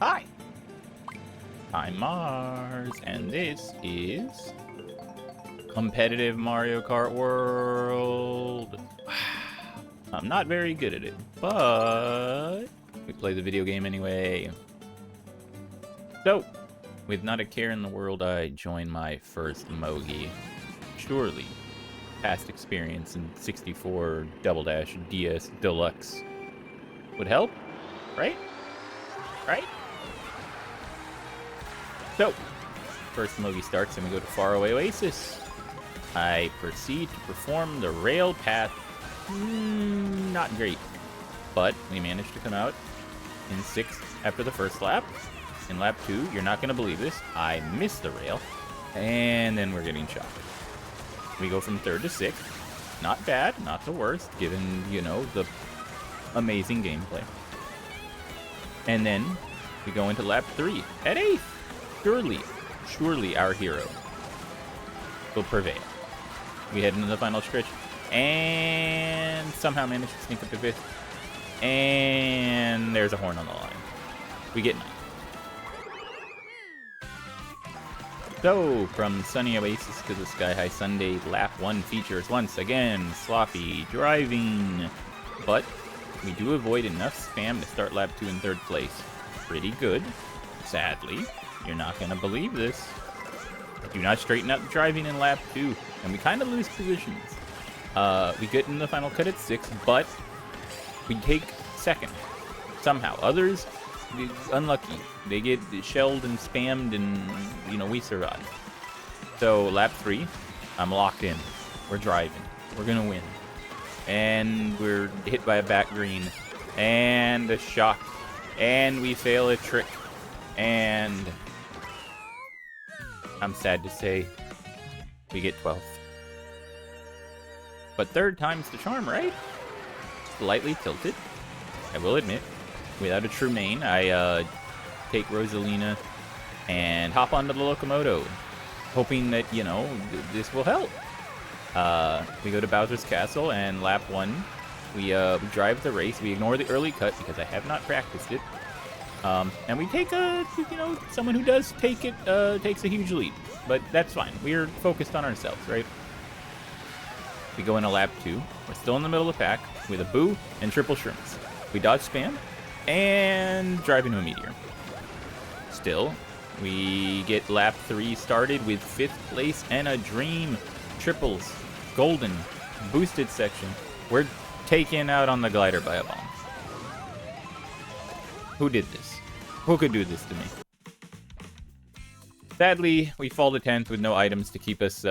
Hi! I'm Mars, and this is Competitive Mario Kart World. I'm not very good at it, but we play the video game anyway. So, with not a care in the world, I join my first Mogi. Surely, past experience in 64 Double Dash DS Deluxe would help, right? Right? So, first Mogi starts and we go to Faraway Oasis. I proceed to perform the rail path. Not great, but we managed to come out in 6th after the first lap. In lap 2, you're not going to believe this, I missed the rail, and then we're getting shot. We go from 3rd to 6th. Not bad, not the worst, given, you know, the amazing gameplay. And then we go into lap 3 at 8th. Surely our hero will prevail. We head into the final stretch and somehow manage to sneak up to 5th. And there's a horn on the line. We get 9th. So, from Sunny Oasis to the Sky High Sunday, lap 1 features once again sloppy driving. But we do avoid enough spam to start lap 2 in 3rd place. Pretty good. Sadly, you're not going to believe this. Do not straighten out the driving in lap 2, and we kind of lose positions. We get in the final cut at 6th, but we take 2nd. Somehow. Others, unlucky. They get shelled and spammed, and, you know, we survive. So, lap 3, I'm locked in. We're driving. We're going to win. And we're hit by a back green. And a shock. And we fail a trick. And I'm sad to say, we get 12th. But 3rd time's the charm, right? Slightly tilted, I will admit. Without a true main, I take Rosalina and hop onto the Locomoto, hoping that, you know, this will help. We go to Bowser's Castle, and lap 1, we drive the race. We ignore the early cut because I have not practiced it. And we take someone who does take it, takes a huge lead. But that's fine. We're focused on ourselves, right? We go into lap 2. We're still in the middle of the pack with a Boo and triple shrooms. We dodge spam and drive into a meteor. Still, we get lap 3 started with 5th place and a dream. Triples, golden, boosted section. We're taken out on the glider by a bomb. Who did this? Who could do this to me? Sadly, we fall to 10th with no items to keep us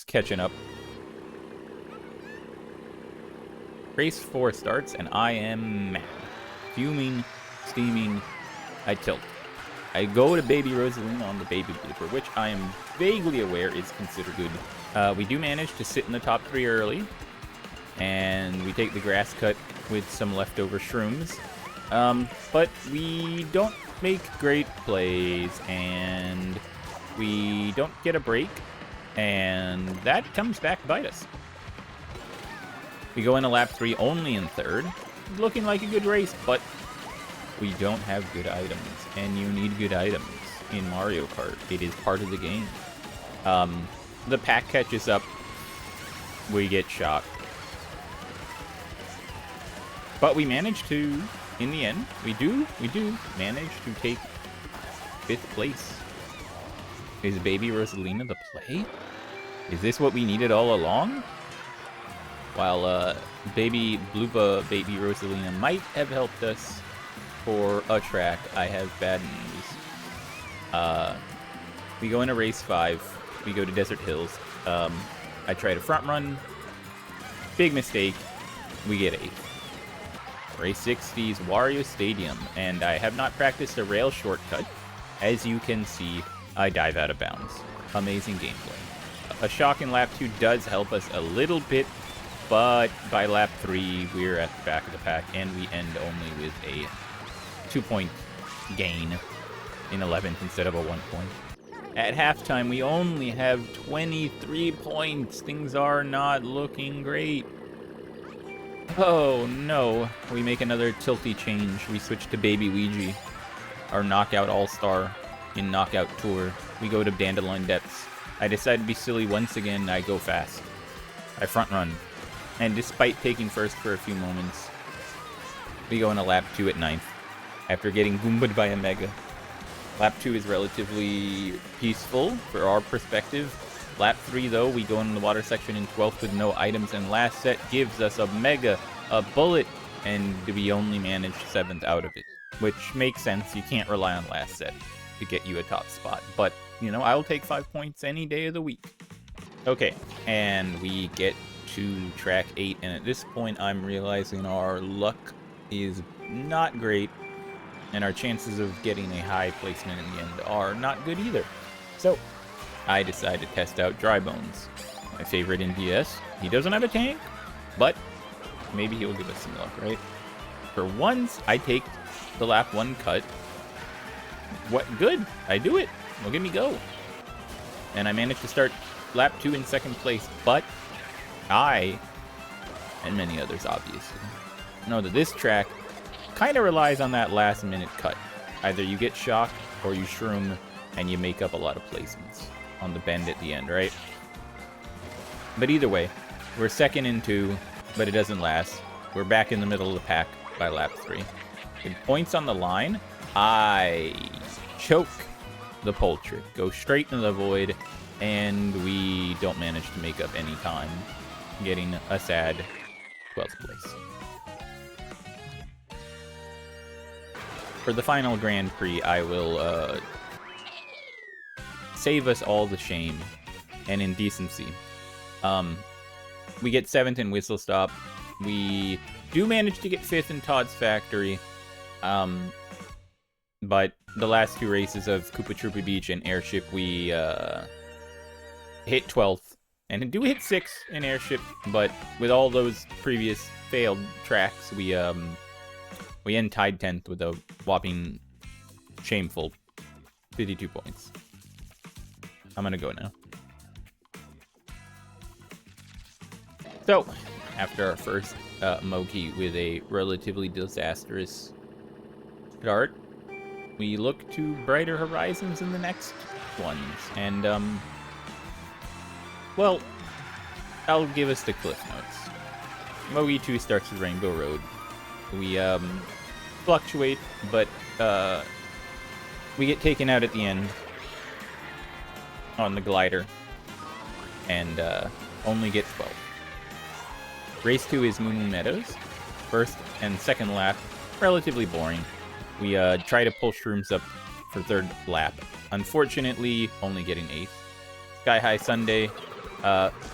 catching up. Race 4 starts, and I am mad. Fuming, steaming, I tilt. I go to Baby Rosalina on the baby blooper, which I am vaguely aware is considered good. We do manage to sit in the top 3 early, and we take the grass cut with some leftover shrooms. But we don't make great plays, and we don't get a break, and that comes back to bite us. We go into lap 3 only in 3rd, looking like a good race, but we don't have good items, and you need good items in Mario Kart. It is part of the game. The pack catches up, we get shot. But we manage to, in the end, we do manage to take 5th place. Is Baby Rosalina the play? Is this what we needed all along? While Baby Bloopa Baby Rosalina might have helped us for a track, I have bad news. We go into race 5. We go to Desert Hills. I try to front run. Big mistake. We get 8th. Race 60's Wario Stadium, and I have not practiced a rail shortcut. As you can see, I dive out of bounds. Amazing gameplay. A shock in lap 2 does help us a little bit, but by lap 3, we're at the back of the pack, and we end only with a 2-point gain in 11th instead of a 1 point. At halftime, we only have 23 points. Things are not looking great. Oh no, we make another tilty change. We switch to Baby Ouija, our knockout all-star in Knockout Tour. We go to Dandelion Depths. I decide to be silly once again. I go fast. I front run. And despite taking first for a few moments, we go into lap 2 at 9th after getting goombed by a Mega. Lap 2 is relatively peaceful for our perspective. Lap 3, though, we go into the water section in 12th with no items, and last set gives us a Mega, a bullet, and we only managed 7th out of it. Which makes sense. You can't rely on last set to get you a top spot. But, you know, I'll take 5 points any day of the week. Okay, and we get to track 8, and at this point I'm realizing our luck is not great, and our chances of getting a high placement in the end are not good either. So, I decide to test out Dry Bones, my favorite in DS. He doesn't have a tank, but maybe he'll give us some luck, right? For once, I take the lap 1 cut. What? Good. I do it. Look at me go. And I managed to start lap 2 in 2nd place, but I, and many others obviously, know that this track kind of relies on that last minute cut. Either you get shocked or you shroom and you make up a lot of placements on the bend at the end, right? But either way, we're 2nd in 2, but it doesn't last. We're back in the middle of the pack by lap 3. With points on the line, I choke the pole trick, go straight into the void, and we don't manage to make up any time, getting a sad 12th place. For the final Grand Prix, I will save us all the shame and indecency. We get 7th in Whistle Stop. We do manage to get 5th in Todd's Factory. But the last 2 races of Koopa Troopa Beach and Airship, we hit 12th. And do hit 6th in Airship, but with all those previous failed tracks, we end tied 10th with a whopping shameful 52 points. I'm gonna go now. So, after our first Mogi with a relatively disastrous start, we look to brighter horizons in the next ones. And, well, I'll give us the cliff notes. Mogi 2 starts with Rainbow Road. We, fluctuate, but, we get taken out at the end on the glider, and, only get 12. Race 2 is Moo Moo Meadows. First and second lap, relatively boring. We, try to pull Shrooms up for 3rd lap. Unfortunately, only getting 8th. Sky High Sunday,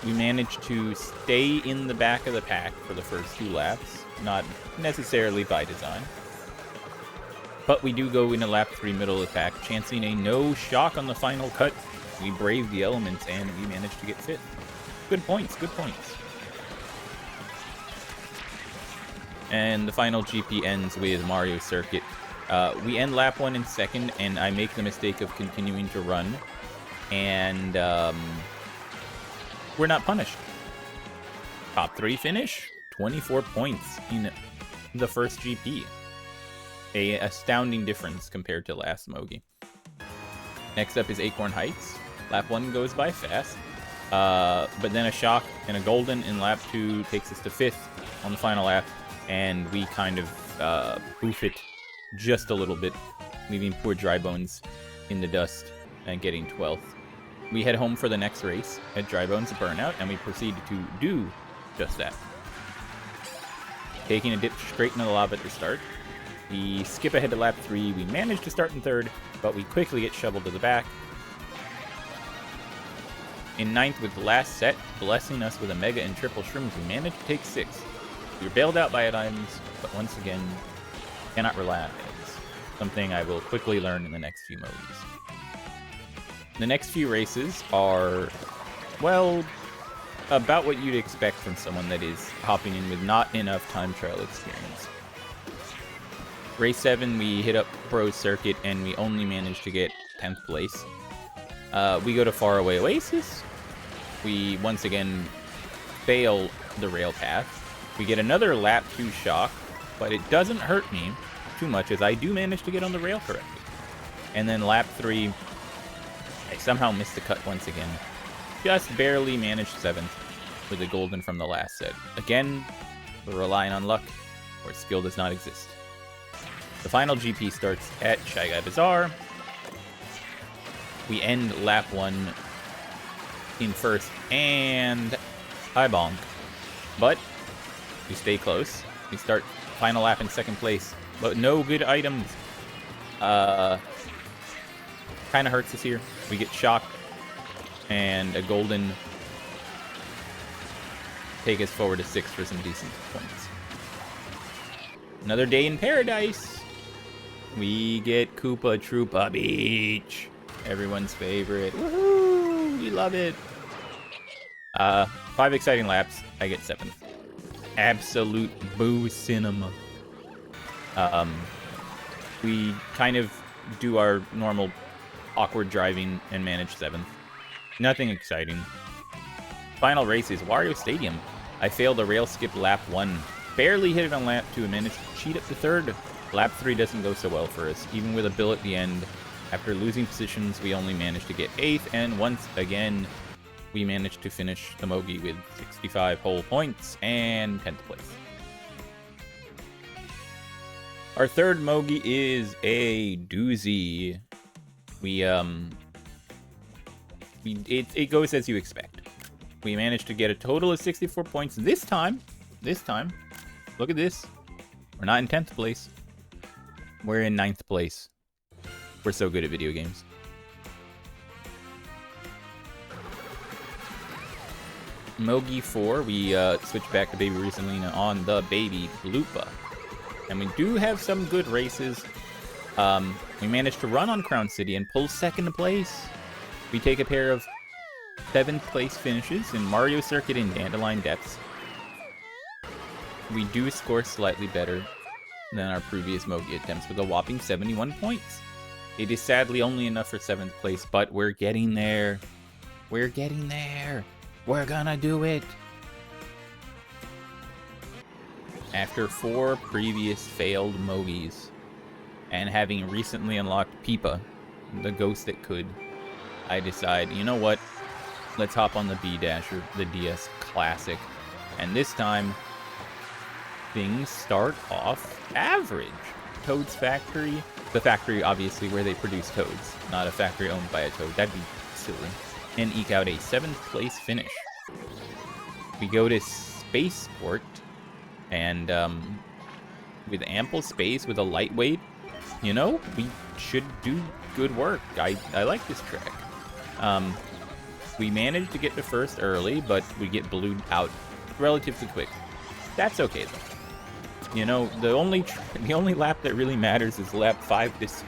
we managed to stay in the back of the pack for the first 2 laps, not necessarily by design. But we do go into lap 3 middle of the pack, chancing a no shock on the final cut. We brave the elements and we managed to get 5th. Good points, good points. And the final GP ends with Mario Circuit. We end lap 1 in 2nd, and I make the mistake of continuing to run. And we're not punished. Top 3 finish, 24 points in the first GP. A astounding difference compared to last Mogi. Next up is Acorn Heights. Lap 1 goes by fast, but then a shock and a golden in lap 2 takes us to 5th on the final lap, and we kind of boof it just a little bit, leaving poor Dry Bones in the dust and getting 12th. We head home for the next race at Dry Bones Burnout, and we proceed to do just that. Taking a dip straight into the lava at the start. We skip ahead to lap 3. We manage to start in 3rd, but we quickly get shoveled to the back. In 9th with the last set, blessing us with a Mega and Triple Shrooms, we managed to take 6th. We were bailed out by items, but once again, cannot rely on items. Something I will quickly learn in the next few Mogis. The next few races are, well, about what you'd expect from someone that is hopping in with not enough time trial experience. Race 7, we hit up Pro Circuit, and we only managed to get 10th place. We go to Faraway Oasis. We, once again, fail the rail path. We get another lap 2 shock, but it doesn't hurt me too much as I do manage to get on the rail correctly. And then lap 3, I somehow missed the cut once again. Just barely managed 7th with the golden from the last set. Again, we're relying on luck, where skill does not exist. The final GP starts at Shy Guy Bazaar. We end lap 1 in first, and high bonk. But we stay close. We start final lap in second place, but no good items. Kind of hurts us here. We get shocked, and a golden take us forward to 6 for some decent points. Another day in paradise. We get Koopa Troopa Beach. Everyone's favorite. Woohoo! We love it. 5 exciting laps. I get 7th. Absolute boo cinema. We kind of do our normal awkward driving and manage 7th. Nothing exciting. Final race is Wario Stadium. I failed a rail skip lap 1. Barely hit it on lap 2 and managed to cheat up to 3rd. Lap 3 doesn't go so well for us, even with a bill at the end. After losing positions, we only managed to get 8th, and once again, we managed to finish the Mogi with 65 whole points and 10th place. Our third Mogi is a doozy. It goes as you expect. We managed to get a total of 64 points this time. Look at this. We're not in 10th place. We're in 9th place. We're so good at video games. Mogi 4, we switched back to Baby Rosalina on the Baby Bloopa. And we do have some good races. We managed to run on Crown City and pull 2nd place. We take a pair of 7th place finishes in Mario Circuit and Dandelion Depths. We do score slightly better than our previous Mogi attempts with a whopping 71 points. It is sadly only enough for 7th place, but we're getting there. We're getting there. We're gonna do it. After 4 previous failed Mogis, and having recently unlocked Peepa, the ghost that could, I decide, you know what? Let's hop on the B-Dasher, the DS Classic. And this time, things start off average. Toad's Factory, the factory obviously where they produce toads, not a factory owned by a toad. That'd be silly. And eke out a 7th place finish. We go to Spaceport, and with ample space, with a lightweight, you know, we should do good work. I like this track. We managed to get to first early, but we get blued out relatively quick. That's okay though. You know, the only lap that really matters is lap 5 to 6.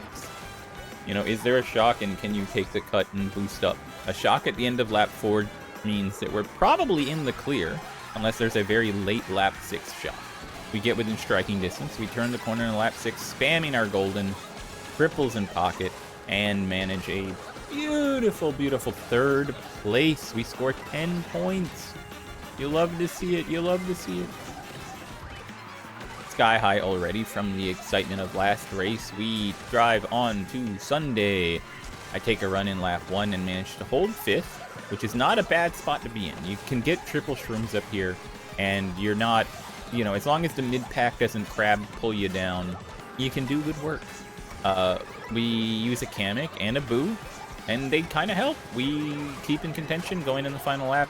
You know, is there a shock and can you take the cut and boost up? A shock at the end of lap 4 means that we're probably in the clear, unless there's a very late lap 6 shock. We get within striking distance, we turn the corner in lap 6, spamming our golden, triples in pocket, and manage a beautiful, beautiful 3rd place. We score 10 points. You love to see it, you love to see it. Sky high already from the excitement of last race. We drive on to Sunday. I take a run in lap 1 and manage to hold 5th, which is not a bad spot to be in. You can get triple shrooms up here, and you're not, you know, as long as the mid-pack doesn't crab pull you down, you can do good work. We use a Kamek and a Boo, and they kind of help. We keep in contention going in the final lap.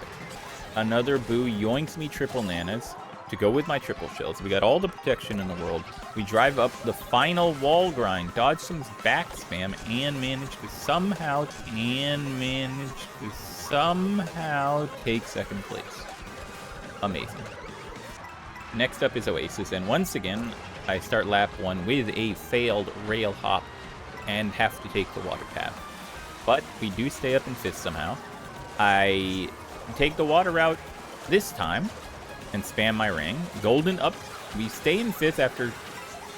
Another Boo yoinks me triple nanas to go with my triple shells. We got all the protection in the world. We drive up the final wall grind, dodge some back spam, and manage to somehow take 2nd place. Amazing. Next up is Oasis, and once again, I start lap 1 with a failed rail hop and have to take the water path. But we do stay up in 5th somehow. I take the water route this time and spam my ring. Golden up. We stay in 5th after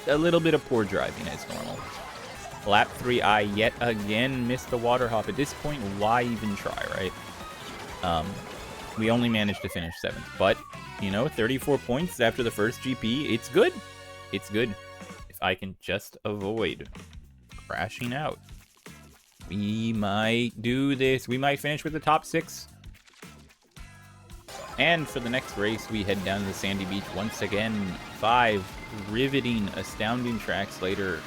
a little bit of poor driving as normal. Lap 3, I yet again missed the water hop. At this point, why even try, right? We only managed to finish 7th, but You know, 34 points after the first GP. It's good. It's good. If I can just avoid crashing out, we might do this. We might finish with the top 6. And for the next race, we head down to the sandy beach once again. 5 riveting, astounding tracks later.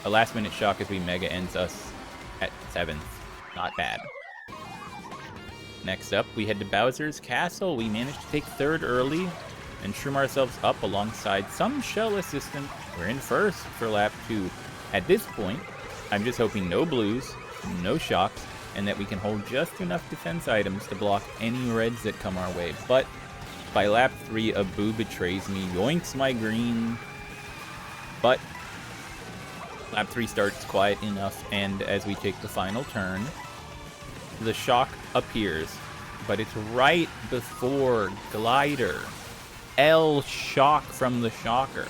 A last-minute shock as we mega ends us at 7th. Not bad. Next up, we head to Bowser's Castle. We managed to take 3rd early and shroom ourselves up alongside some shell assistant. We're in 1st for lap 2. At this point, I'm just hoping no blues, no shocks, and that we can hold just enough defense items to block any reds that come our way. But by lap 3, a boo betrays me, yoinks my green. But lap 3 starts quiet enough, and as we take the final turn, the shock appears, but it's right before glider. L shock from the shocker.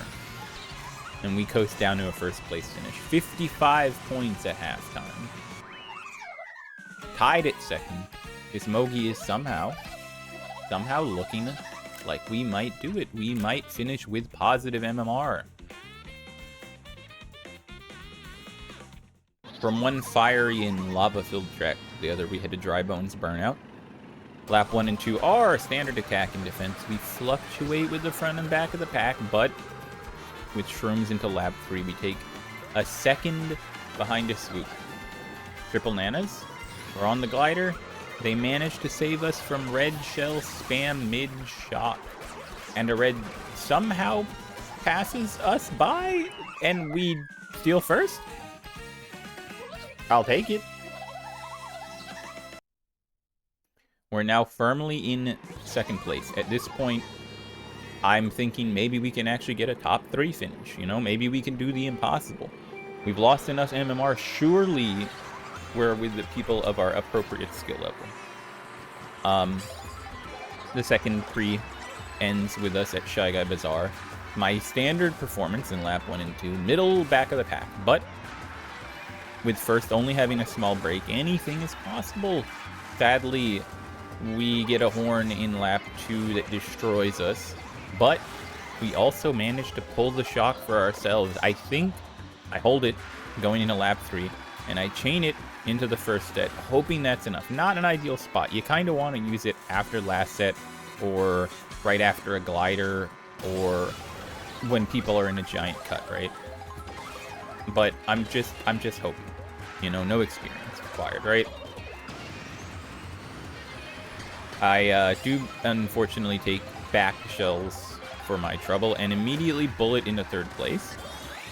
And we coast down to a 1st place finish. 55 points at halftime. Tied at 2nd. This Mogi is somehow looking like we might do it. We might finish with positive MMR. From one fiery and lava-filled track to the other, we head to Dry Bones Burnout. Lap 1 and 2 are standard attack and defense. We fluctuate with the front and back of the pack, but with shrooms into lap 3, we take a 2nd behind a swoop. Triple Nanas. We're on the glider. They managed to save us from red shell spam mid-shock. And a red somehow passes us by, and we steal 1st? I'll take it. We're now firmly in 2nd place. At this point, I'm thinking maybe we can actually get a top 3 finish. You know, maybe we can do the impossible. We've lost enough MMR. Surely we're with the people of our appropriate skill level. The 2nd pre ends with us at Shy Guy Bazaar. My standard performance in lap 1 and 2, middle back of the pack, but with 1st only having a small break, anything is possible. Sadly, we get a horn in lap 2 that destroys us, but we also managed to pull the shock for ourselves. I think I hold it going into lap 3, and I chain it into the 1st set, hoping that's enough. Not an ideal spot. You kind of want to use it after last set, or right after a glider, or when people are in a giant cut, right? But I'm just hoping. You know, no experience required, right? I do unfortunately take back shells for my trouble and immediately bullet into 3rd place.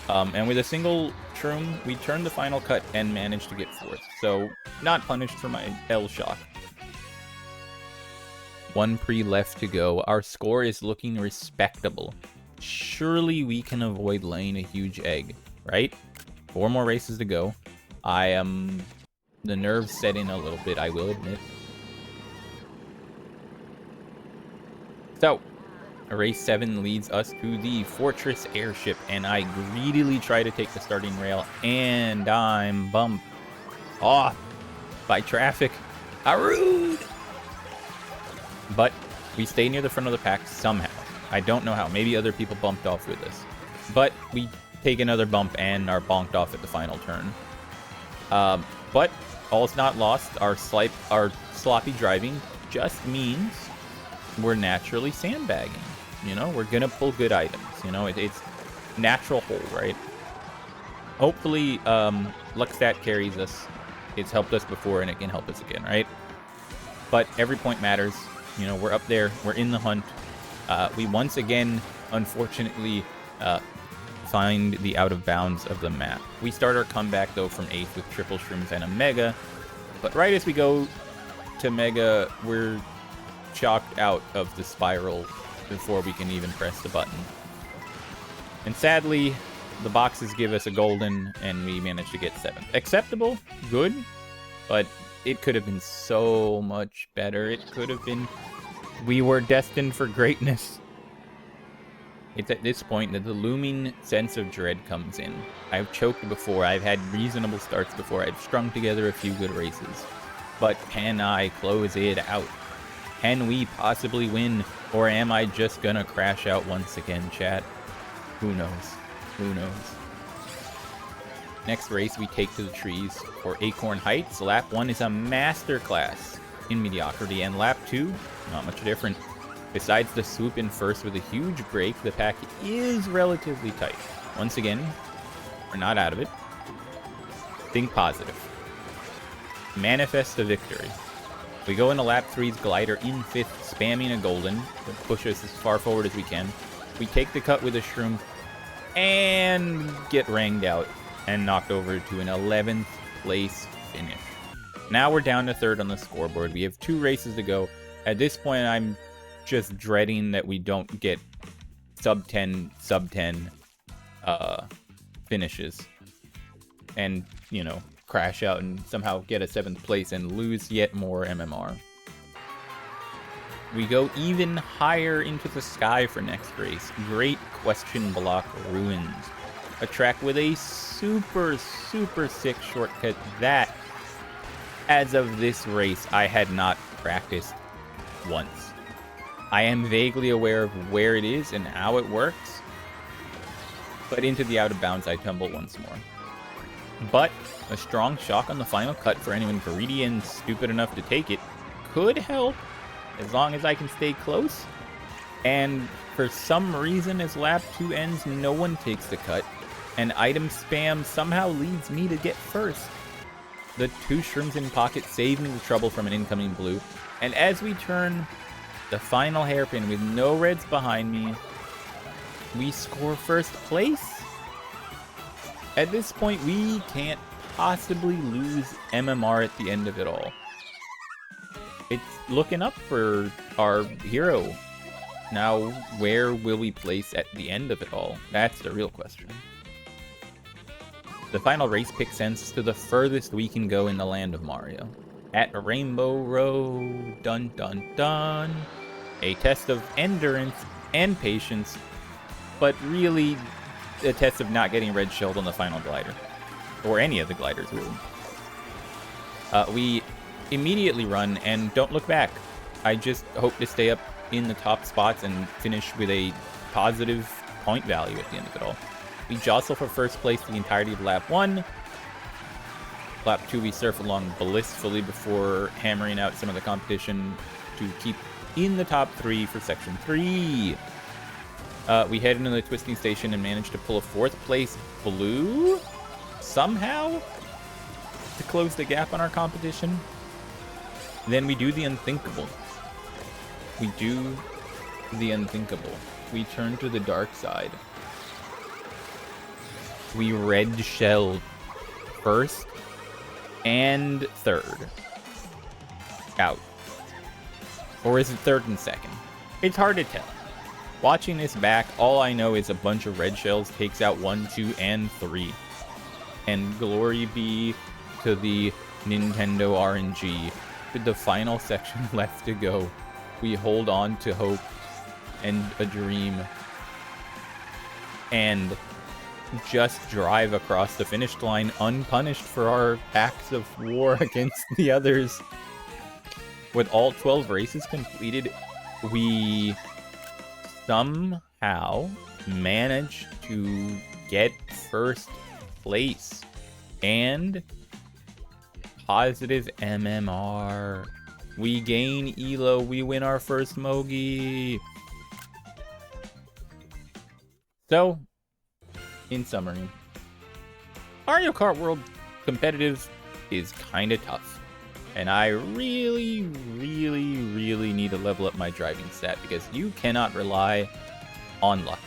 And with a single shroom, we turn the final cut and manage to get 4th. So, not punished for my L shock. 1 pre left to go. Our score is looking respectable. Surely we can avoid laying a huge egg, right? 4 more races to go. The nerves set in a little bit, I will admit. So, race 7 leads us to the Fortress Airship, and I greedily try to take the starting rail, and I'm bumped off by traffic. How rude! But we stay near the front of the pack somehow. I don't know how. Maybe other people bumped off with us. But we take another bump and are bonked off at the final turn. But all's not lost. Our sloppy driving just means we're naturally sandbagging. You know, we're gonna pull good items. You know, it's natural hole, right? Hopefully, Luckstat carries us. It's helped us before, and it can help us again, right? But every point matters. You know, we're up there. We're in the hunt. We once again, unfortunately, find the out of bounds of the map. We start our comeback, though, from 8th with triple shrooms and a mega. But right as we go to mega, we're shocked out of the spiral before we can even press the button. And sadly, the boxes give us a golden, and we manage to get 7th. Acceptable, good, but it could have been so much better. It could have been... We were destined for greatness. It's at this point that the looming sense of dread comes in. I've choked before. I've had reasonable starts before. I've strung together a few good races. But can I close it out? Can we possibly win Or am I just gonna crash out once again, chat? Who knows? Who knows? Next race we take to the trees for Acorn Heights. Lap 1 is a masterclass in mediocrity, and lap 2, not much different. Besides the swoop in first with a huge break, the pack is relatively tight. Once again, we're not out of it. Think positive. Manifest a victory. We go into lap 3's glider in 5th, spamming a golden to push us as far forward as we can. We take the cut with a shroom and get ranged out and knocked over to an 11th place finish. Now we're down to 3rd on the scoreboard. We have 2 races to go. At this point, I'm just dreading that we don't get sub 10 finishes and, you know, crash out and somehow get a 7th place and lose yet more MMR. We go even higher into the sky for next race. Great Question Block Ruins. A track with a super sick shortcut that, as of this race, I had not practiced once. I am vaguely aware of where it is and how it works, but into the out of bounds I tumble once more. But a strong shock on the final cut for anyone greedy and stupid enough to take it could help, as long as I can stay close. And for some reason, as lap 2 ends, no one takes the cut, and item spam somehow leads me to get first. The 2 shrooms in pocket save me the trouble from an incoming blue, and as we turn the final hairpin with no reds behind me, we score 1st place. At this point, we can't possibly lose MMR at the end of it all. It's looking up for our hero. Now, where will we place at the end of it all? That's the real question. The final race pick sends us to the furthest we can go in the land of Mario. At Rainbow Road, dun dun dun. A test of endurance and patience, but really a test of not getting red shelled on the final glider. Or any of the gliders, really. We immediately run and don't look back. I just hope to stay up in the top spots and finish with a positive point value at the end of it all. We jostle for 1st place the entirety of lap 1. Lap 2 we surf along blissfully before hammering out some of the competition to keep in the top 3 for section 3. We head into the twisting station and manage to pull a 4th place blue somehow to close the gap on our competition. Then we do the unthinkable. We do the unthinkable. We turn to the dark side. We red shell 1st and 3rd. Out. Or is it 3rd and 2nd? It's hard to tell. Watching this back, all I know is a bunch of red shells takes out 1, 2, and 3. And glory be to the Nintendo RNG. With the final section left to go, we hold on to hope and a dream. And just drive across the finish line unpunished for our acts of war against the others. With all 12 races completed, we somehow managed to get 1st place and positive MMR. We gain ELO, we win our 1st Mogi. So, in summary, Mario Kart World competitive is kinda tough. And I really need to level up my driving stat because you cannot rely on luck.